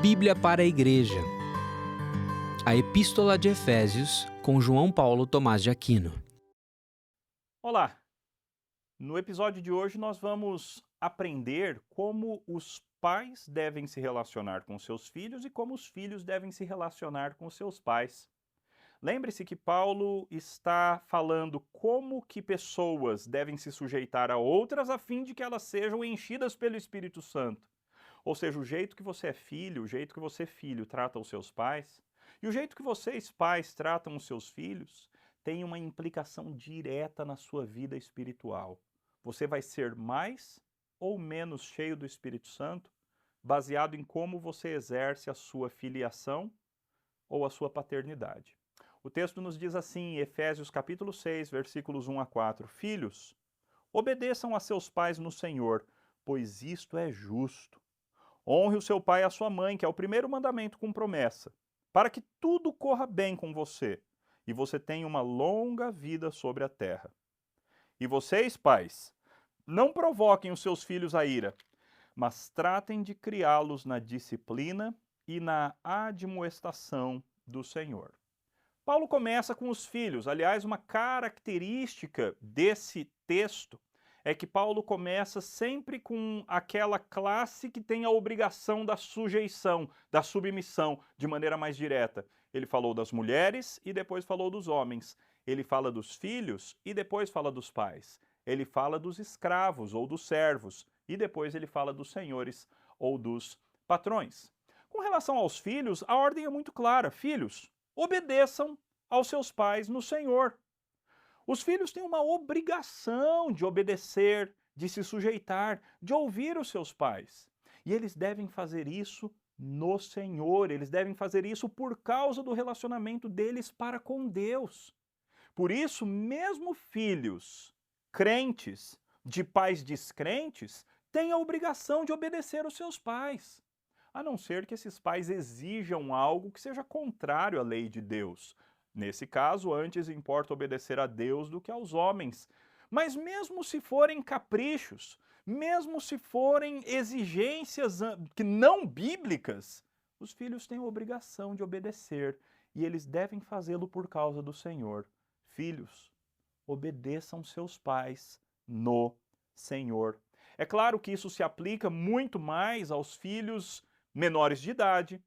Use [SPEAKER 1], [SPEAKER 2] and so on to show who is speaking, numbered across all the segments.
[SPEAKER 1] Bíblia para a Igreja. A Epístola de Efésios, com João Paulo Thomaz de Aquino.
[SPEAKER 2] Olá! No episódio de hoje nós vamos aprender como os pais devem se relacionar com seus filhos e como os filhos devem se relacionar com seus pais. Lembre-se que Paulo está falando como que pessoas devem se sujeitar a outras a fim de que elas sejam enchidas pelo Espírito Santo. Ou seja, o jeito que você é filho, o jeito que você filho trata os seus pais, e o jeito que vocês pais tratam os seus filhos, tem uma implicação direta na sua vida espiritual. Você vai ser mais ou menos cheio do Espírito Santo, baseado em como você exerce a sua filiação ou a sua paternidade. O texto nos diz assim, em Efésios capítulo 6, versículos 1 a 4, Filhos, obedeçam a seus pais no Senhor, pois isto é justo. Honre o seu pai e a sua mãe, que é o primeiro mandamento com promessa, para que tudo corra bem com você e você tenha uma longa vida sobre a terra. E vocês, pais, não provoquem os seus filhos à ira, mas tratem de criá-los na disciplina e na admoestação do Senhor. Paulo começa com os filhos. Aliás, uma característica desse texto é que Paulo começa sempre com aquela classe que tem a obrigação da sujeição, da submissão, de maneira mais direta. Ele falou das mulheres e depois falou dos homens. Ele fala dos filhos e depois fala dos pais. Ele fala dos escravos ou dos servos e depois ele fala dos senhores ou dos patrões. Com relação aos filhos, a ordem é muito clara. Filhos, obedeçam aos seus pais no Senhor. Os filhos têm uma obrigação de obedecer, de se sujeitar, de ouvir os seus pais. E eles devem fazer isso no Senhor, eles devem fazer isso por causa do relacionamento deles para com Deus. Por isso, mesmo filhos crentes de pais descrentes têm a obrigação de obedecer aos seus pais. A não ser que esses pais exijam algo que seja contrário à lei de Deus. Nesse caso, antes importa obedecer a Deus do que aos homens. Mas mesmo se forem caprichos, mesmo se forem exigências que não bíblicas, os filhos têm a obrigação de obedecer e eles devem fazê-lo por causa do Senhor. Filhos, obedeçam seus pais no Senhor. É claro que isso se aplica muito mais aos filhos menores de idade,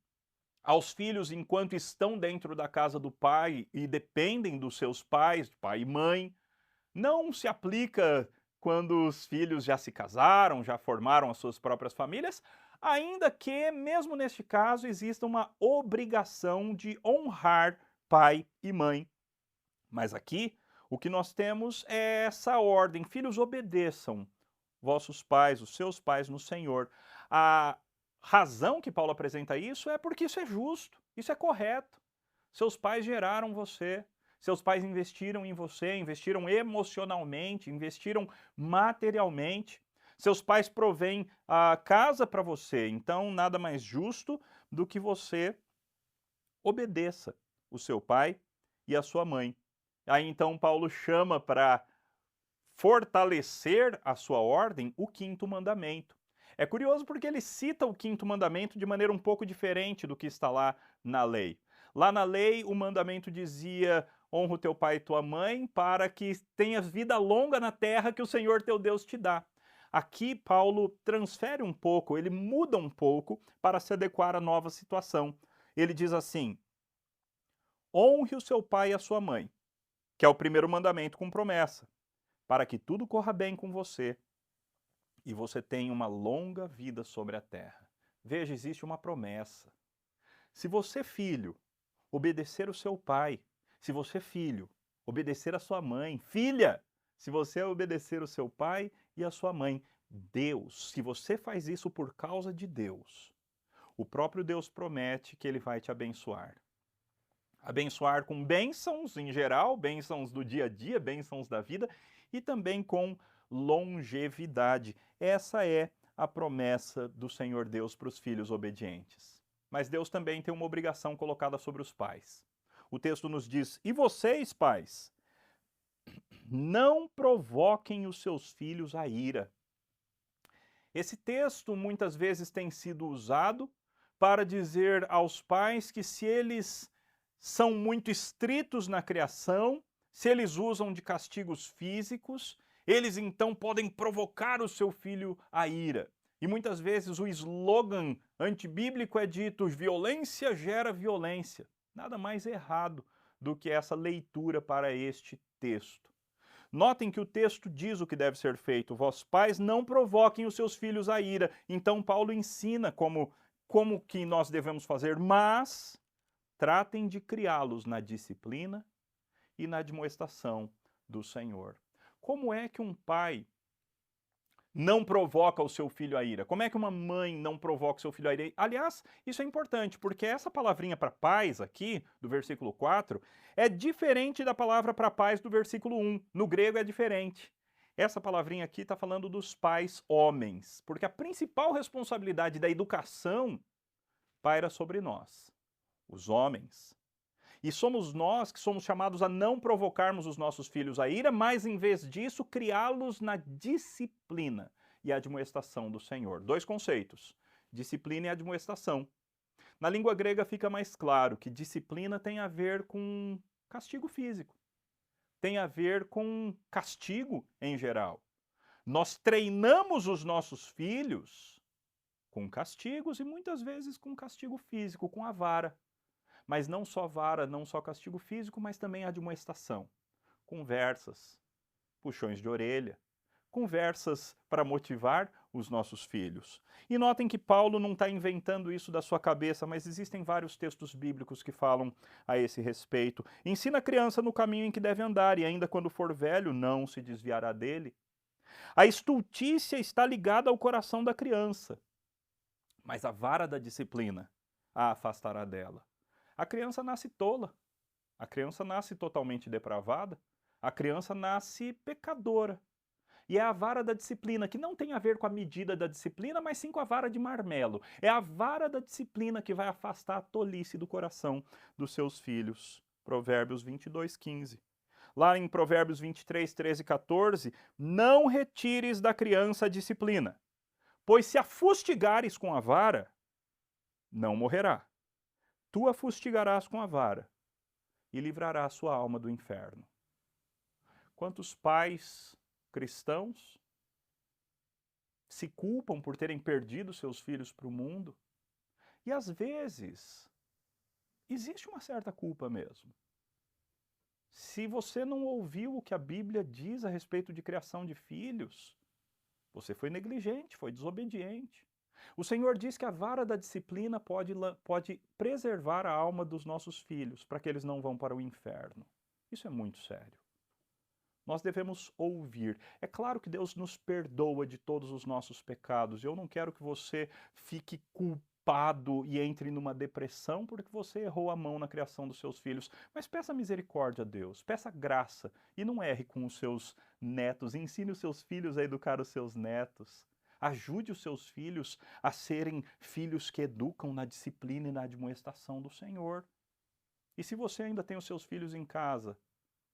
[SPEAKER 2] aos filhos enquanto estão dentro da casa do pai e dependem dos seus pais, pai e mãe. Não se aplica quando os filhos já se casaram, já formaram as suas próprias famílias, ainda que, mesmo neste caso, exista uma obrigação de honrar pai e mãe. Mas aqui, o que nós temos é essa ordem: filhos, obedeçam vossos pais, os seus pais no Senhor. A razão que Paulo apresenta isso é porque isso é justo, isso é correto. Seus pais geraram você, seus pais investiram em você, investiram emocionalmente, investiram materialmente. Seus pais provêm a casa para você, então nada mais justo do que você obedeça o seu pai e a sua mãe. Aí então Paulo chama para fortalecer a sua ordem o quinto mandamento. É curioso porque ele cita o quinto mandamento de maneira um pouco diferente do que está lá na lei. Lá na lei, o mandamento dizia: honra o teu pai e tua mãe para que tenhas vida longa na terra que o Senhor teu Deus te dá. Aqui, Paulo transfere um pouco, ele muda um pouco para se adequar à nova situação. Ele diz assim: honre o seu pai e a sua mãe, que é o primeiro mandamento com promessa, para que tudo corra bem com você e você tenha uma longa vida sobre a terra. Veja, existe uma promessa. Se você, filho, obedecer o seu pai, se você, filho, obedecer a sua mãe, filha, se você obedecer o seu pai e a sua mãe, Deus, se você faz isso por causa de Deus, o próprio Deus promete que ele vai te abençoar. Abençoar com bênçãos em geral, bênçãos do dia a dia, bênçãos da vida e também com longevidade. Essa é a promessa do Senhor Deus para os filhos obedientes. Mas Deus também tem uma obrigação colocada sobre os pais. O texto nos diz: e vocês, pais, não provoquem os seus filhos à ira. Esse texto muitas vezes tem sido usado para dizer aos pais que se eles são muito estritos na criação, se eles usam de castigos físicos, eles então podem provocar o seu filho à ira. E muitas vezes o slogan antibíblico é dito: violência gera violência. Nada mais errado do que essa leitura para este texto. Notem que o texto diz o que deve ser feito: vós pais não provoquem os seus filhos à ira. Então Paulo ensina como que nós devemos fazer, mas tratem de criá-los na disciplina e na admoestação do Senhor. Como é que um pai não provoca o seu filho à ira? Como é que uma mãe não provoca o seu filho à ira? Aliás, isso é importante, porque essa palavrinha para pais aqui, do versículo 4, é diferente da palavra para pais do versículo 1. No grego é diferente. Essa palavrinha aqui está falando dos pais homens, porque a principal responsabilidade da educação paira sobre nós, os homens. E somos nós que somos chamados a não provocarmos os nossos filhos à ira, mas em vez disso, criá-los na disciplina e admoestação do Senhor. Dois conceitos: disciplina e admoestação. Na língua grega fica mais claro que disciplina tem a ver com castigo físico, tem a ver com castigo em geral. Nós treinamos os nossos filhos com castigos e muitas vezes com castigo físico, com a vara. Mas não só vara, não só castigo físico, mas também admoestação. Conversas, puxões de orelha, conversas para motivar os nossos filhos. E notem que Paulo não está inventando isso da sua cabeça, mas existem vários textos bíblicos que falam a esse respeito. Ensina a criança no caminho em que deve andar, e ainda quando for velho, não se desviará dele. A estultícia está ligada ao coração da criança, mas a vara da disciplina a afastará dela. A criança nasce tola, a criança nasce totalmente depravada, a criança nasce pecadora. E é a vara da disciplina, que não tem a ver com a medida da disciplina, mas sim com a vara de marmelo. É a vara da disciplina que vai afastar a tolice do coração dos seus filhos. Provérbios 22:15. Lá em Provérbios 23, 13 e 14, não retires da criança a disciplina, pois se a fustigares com a vara, não morrerá. Tu a fustigarás com a vara e livrarás sua alma do inferno. Quantos pais cristãos se culpam por terem perdido seus filhos para o mundo? E às vezes existe uma certa culpa mesmo. Se você não ouviu o que a Bíblia diz a respeito de criação de filhos, você foi negligente, foi desobediente. O Senhor diz que a vara da disciplina pode preservar a alma dos nossos filhos, para que eles não vão para o inferno. Isso é muito sério. Nós devemos ouvir. É claro que Deus nos perdoa de todos os nossos pecados. Eu não quero que você fique culpado e entre numa depressão porque você errou a mão na criação dos seus filhos. Mas peça misericórdia a Deus, peça graça e não erre com os seus netos. Ensine os seus filhos a educar os seus netos. Ajude os seus filhos a serem filhos que educam na disciplina e na admoestação do Senhor. E se você ainda tem os seus filhos em casa,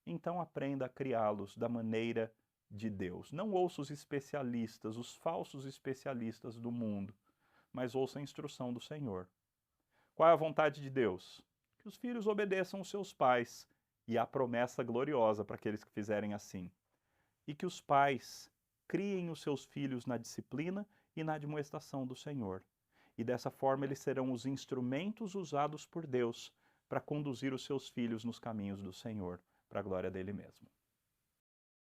[SPEAKER 2] então aprenda a criá-los da maneira de Deus. Não ouça os especialistas, os falsos especialistas do mundo, mas ouça a instrução do Senhor. Qual é a vontade de Deus? Que os filhos obedeçam os seus pais, e há promessa gloriosa para aqueles que fizerem assim. E que os pais criem os seus filhos na disciplina e na admoestação do Senhor. E dessa forma eles serão os instrumentos usados por Deus para conduzir os seus filhos nos caminhos do Senhor, para a glória dele mesmo.